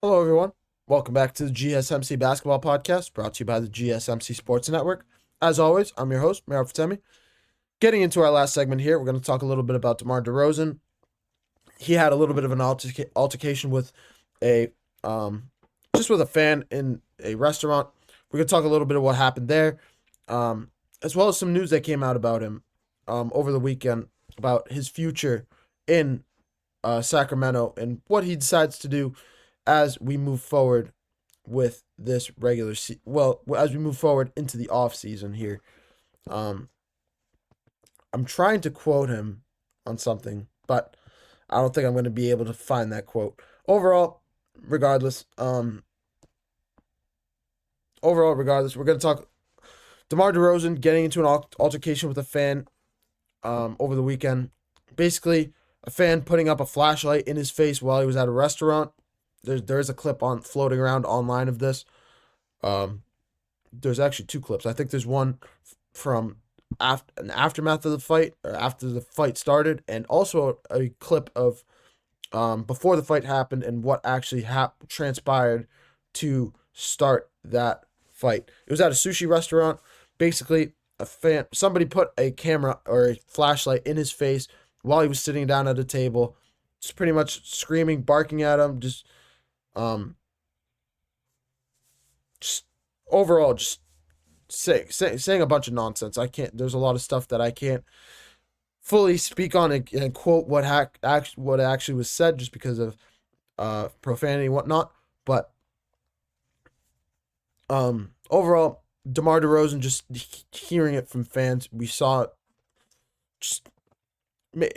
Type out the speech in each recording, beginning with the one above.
Hello, everyone. Welcome back to the GSMC Basketball Podcast, brought to you by the GSMC Sports Network. As always, I'm your host, Meryl Fatemi. Getting into our last segment here, we're going to talk a little bit about DeMar DeRozan. He had a little bit of an altercation with a just with a fan in a restaurant. We're going to talk a little bit of what happened there, as well as some news that came out about him over the weekend about his future in Sacramento and what he decides to do as we move forward with this as we move forward into the off season here. Um, I'm trying to quote him on something, but I don't think I'm going to be able to find that quote. Overall, regardless, we're going to talk DeMar DeRozan getting into an altercation with a fan over the weekend. Basically, a fan putting up a flashlight in his face while he was at a restaurant. There's a clip on floating around online of this. There's actually two clips. I think there's one from an aftermath of the fight, or after the fight started, and also a clip of before the fight happened and what actually transpired to start that fight. It was at a sushi restaurant. Basically, somebody put a camera or a flashlight in his face while he was sitting down at a table, just pretty much screaming, barking at him, um, just overall, just saying a bunch of nonsense. I can't. There's a lot of stuff that I can't fully speak on and quote what actually was said, just because of profanity and whatnot. But overall, DeMar DeRozan, just hearing it from fans, we saw it, just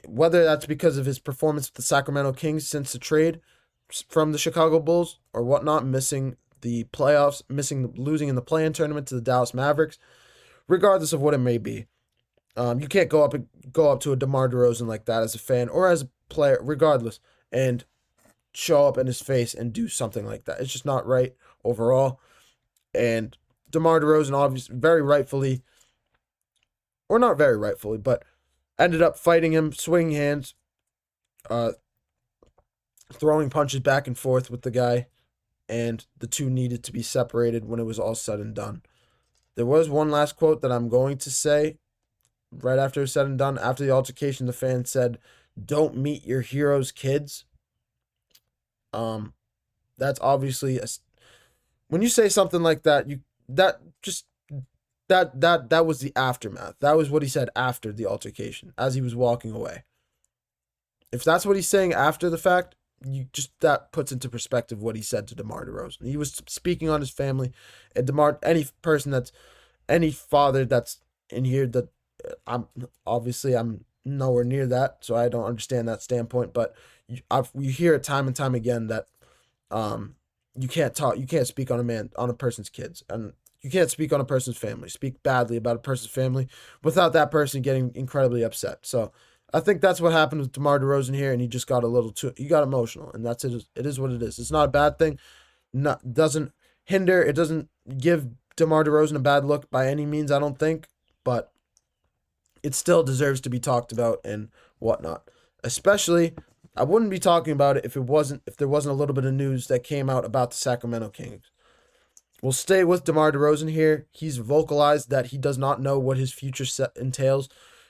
whether that's because of his performance with the Sacramento Kings since the trade from the Chicago Bulls or whatnot, missing the playoffs, losing in the play-in tournament to the Dallas Mavericks. Regardless of what it may be, you can't go up to a DeMar DeRozan like that as a fan or as a player, regardless, and show up in his face and do something like that. It's just not right overall. And DeMar DeRozan, obviously, very rightfully, or not very rightfully, but ended up fighting him, swinging hands, uh, throwing punches back and forth with the guy, and the two needed to be separated when it was all said and done. There was one last quote that I'm going to say right after it was said and done. After the altercation, the fan said, "Don't meet your heroes' kids." That's obviously when you say something like that, that was the aftermath. That was what he said after the altercation, as he was walking away. If that's what he's saying after the fact, that puts into perspective what he said to DeMar DeRozan. He was speaking on his family, and any father that's in here that I'm nowhere near that, so I don't understand that standpoint. But you hear it time and time again that you can't speak on a person's kids, and you can't speak on a person's family, speak badly about a person's family without that person getting incredibly upset. So I think that's what happened with DeMar DeRozan here, and he just got he got emotional, and that's it. It is what it is. It's not a bad thing. Doesn't hinder. It doesn't give DeMar DeRozan a bad look by any means, I don't think, but it still deserves to be talked about and whatnot. Especially, I wouldn't be talking about it if there wasn't a little bit of news that came out about the Sacramento Kings. We'll stay with DeMar DeRozan here. He's vocalized that he does not know what his future entails,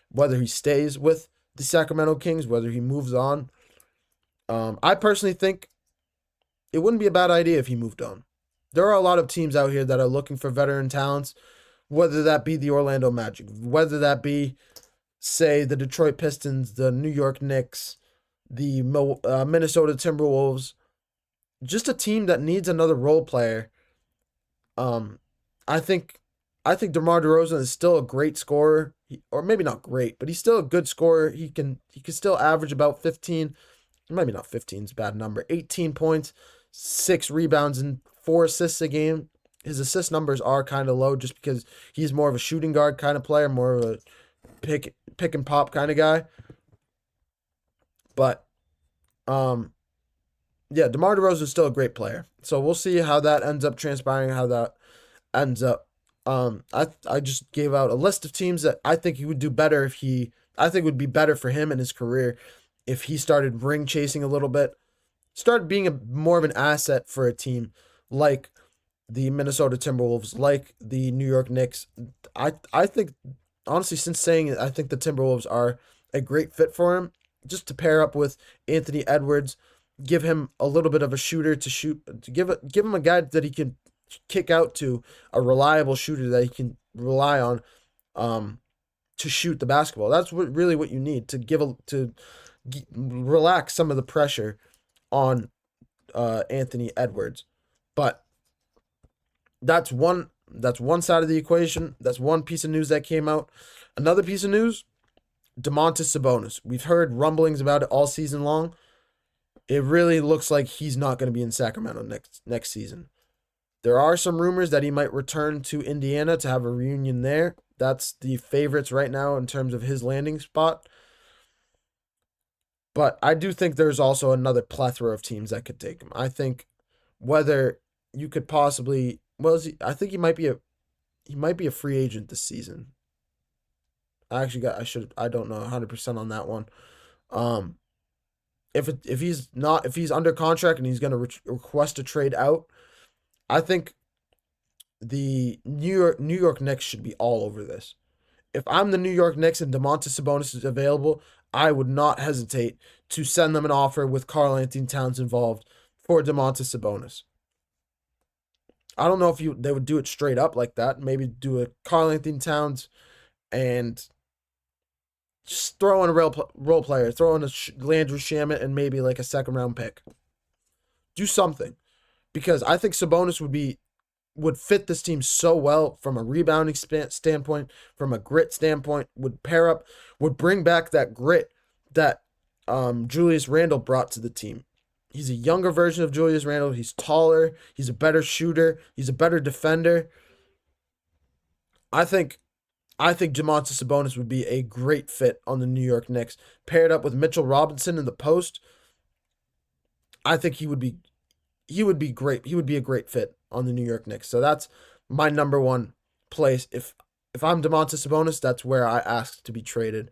whether he stays with the Sacramento Kings, whether he moves on. I personally think it wouldn't be a bad idea if he moved on. There are a lot of teams out here that are looking for veteran talents, whether that be the Orlando Magic, whether that be, say, the Detroit Pistons, the New York Knicks, the Minnesota Timberwolves, just a team that needs another role player. I think DeMar DeRozan is still a great scorer, or maybe not great, but he's still a good scorer. He can still average about 15, maybe not 15 is a bad number, 18 points, 6 rebounds, and 4 assists a game. His assist numbers are kind of low just because he's more of a shooting guard kind of player, more of a pick and pop kind of guy. But yeah, DeMar DeRozan is still a great player. So we'll see how that ends up transpiring, how that ends up. I just gave out a list of teams that I think he would do better I think would be better for him in his career if he started ring chasing a little bit, start being more of an asset for a team like the Minnesota Timberwolves, like the New York Knicks. I think honestly, since saying it, I think the Timberwolves are a great fit for him. Just to pair up with Anthony Edwards, give him a little bit of a shooter to shoot, to give him a guy that he can kick out to, a reliable shooter that he can rely on, um, to shoot the basketball. That's what you need to relax some of the pressure on Anthony Edwards. But that's one side of the equation. That's one piece of news that came out. Another piece of news: Domantas Sabonis. We've heard rumblings about it all season long. It really looks like he's not going to be in Sacramento next season. There are some rumors that he might return to Indiana to have a reunion there. That's the favorites right now in terms of his landing spot. But I do think there's also another plethora of teams that could take him. I think whether you could possibly, well, I think he might be a free agent this season. I don't know 100% on that one. Um, if he's under contract and he's going to request a trade out, I think the New York Knicks should be all over this. If I'm the New York Knicks and Domantas Sabonis is available, I would not hesitate to send them an offer with Karl Anthony Towns involved for Domantas Sabonis. I don't know if they would do it straight up like that. Maybe do a Karl Anthony Towns and just throw in a role player, throw in a Landry Shamet and maybe like a second round pick. Do something, because I think Sabonis would fit this team so well from a rebounding standpoint, from a grit standpoint. Would bring back that grit that Julius Randle brought to the team. He's a younger version of Julius Randle. He's taller. He's a better shooter. He's a better defender. I think Domantas Sabonis would be a great fit on the New York Knicks. Paired up with Mitchell Robinson in the post, I think he would be great. He would be a great fit on the New York Knicks. So that's my number one place. If I'm Domantas Sabonis, that's where I ask to be traded.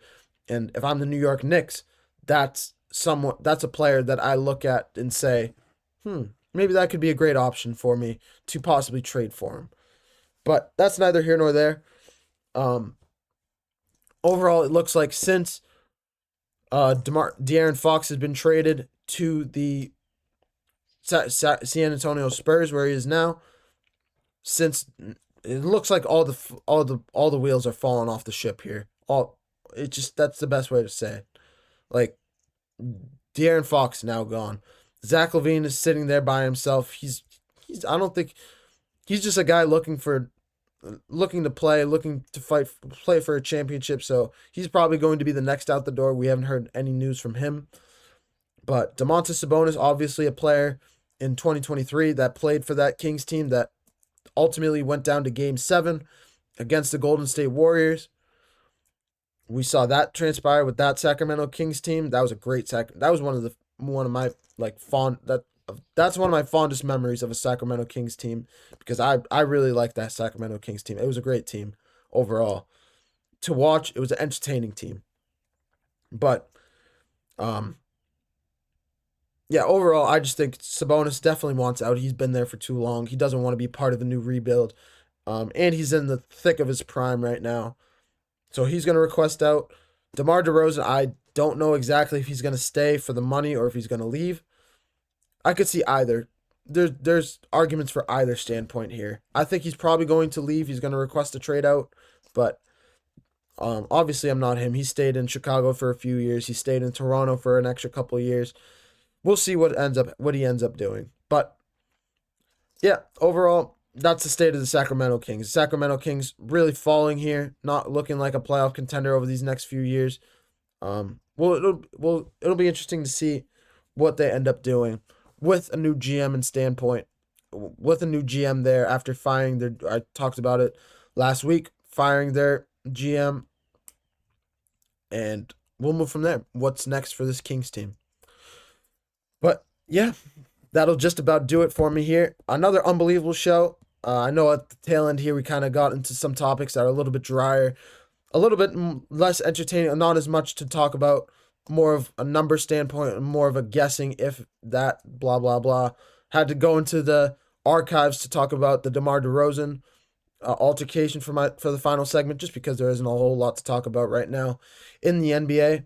And if I'm the New York Knicks, that's a player that I look at and say, maybe that could be a great option for me to possibly trade for him. But that's neither here nor there. Overall, it looks like since De'Aaron Fox has been traded to the San Antonio Spurs, where he is now, since it looks like all the wheels are falling off the ship here. That's the best way to say it. Like, De'Aaron Fox now gone. Zach LaVine is sitting there by himself. I don't think he's just a guy looking to play, looking to play for a championship. So he's probably going to be the next out the door. We haven't heard any news from him. But Domantas Sabonis, obviously a player in 2023 that played for that Kings team that ultimately went down to Game 7 against the Golden State Warriors. We saw that transpire with that Sacramento Kings team. That was a great That was one of my that's one of my fondest memories of a Sacramento Kings team, because I really liked that Sacramento Kings team. It was a great team overall to watch. It was an entertaining team. But yeah, overall, I just think Sabonis definitely wants out. He's been there for too long. He doesn't want to be part of a new rebuild. And he's in the thick of his prime right now. So he's going to request out. DeMar DeRozan, I don't know exactly if he's going to stay for the money or if he's going to leave. I could see either. There's arguments for either standpoint here. I think he's probably going to leave. He's going to request a trade out. But obviously I'm not him. He stayed in Chicago for a few years. He stayed in Toronto for an extra couple of years. We'll see what he ends up doing. But yeah, overall, that's the state of the Sacramento Kings. The Sacramento Kings really falling here, not looking like a playoff contender over these next few years. It'll be interesting to see what they end up doing with a new GM and standpoint, with a new GM there after firing I talked about it last week, firing their GM, and we'll move from there. What's next for this Kings team? But yeah, that'll just about do it for me here. Another unbelievable show. I know at the tail end here we kind of got into some topics that are a little bit drier, a little bit less entertaining, not as much to talk about. more of a number standpoint and more of a guessing if that blah, blah, blah. Had to go into the archives to talk about the DeMar DeRozan altercation for the final segment, just because there isn't a whole lot to talk about right now in the NBA.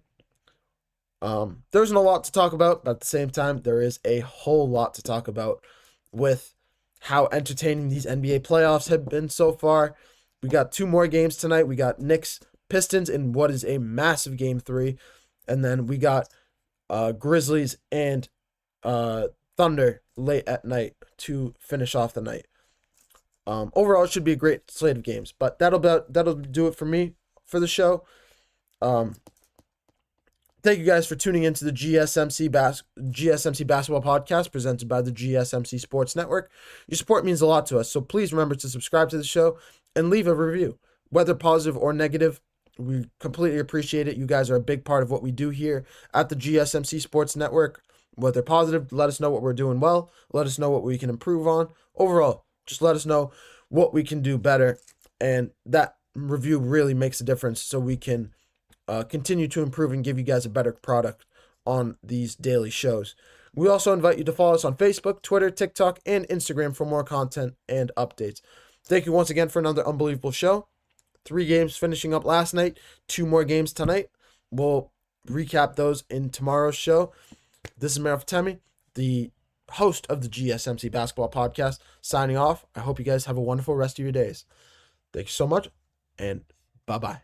There isn't a lot to talk about, but at the same time, there is a whole lot to talk about with how entertaining these NBA playoffs have been so far. We got 2 more games tonight. We got Knicks Pistons in what is a massive game 3, and then we got Grizzlies and Thunder late at night to finish off the night. Overall, it should be a great slate of games, but that'll do it for me for the show. Thank you guys for tuning into the GSMC Basketball Podcast presented by the GSMC Sports Network. Your support means a lot to us, so please remember to subscribe to the show and leave a review. Whether positive or negative, we completely appreciate it. You guys are a big part of what we do here at the GSMC Sports Network. Whether positive, let us know what we're doing well. Let us know what we can improve on. Overall, just let us know what we can do better, and that review really makes a difference so we can continue to improve and give you guys a better product on these daily shows. We also invite you to follow us on Facebook, Twitter, TikTok, and Instagram for more content and updates. Thank you once again for another unbelievable show. 3 games finishing up last night, 2 more games tonight. We'll recap those in tomorrow's show. This is Marif, the host of the GSMC Basketball Podcast, signing off. I hope you guys have a wonderful rest of your days. Thank you so much, and bye-bye.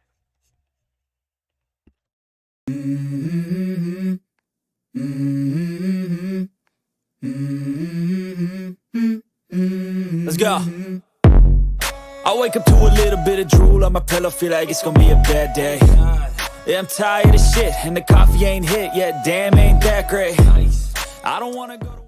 Let's go. I wake up to a little bit of drool on my pillow, feel like it's gonna be a bad day. Yeah, I'm tired of shit, and the coffee ain't hit yet, damn, ain't that great. I don't wanna go to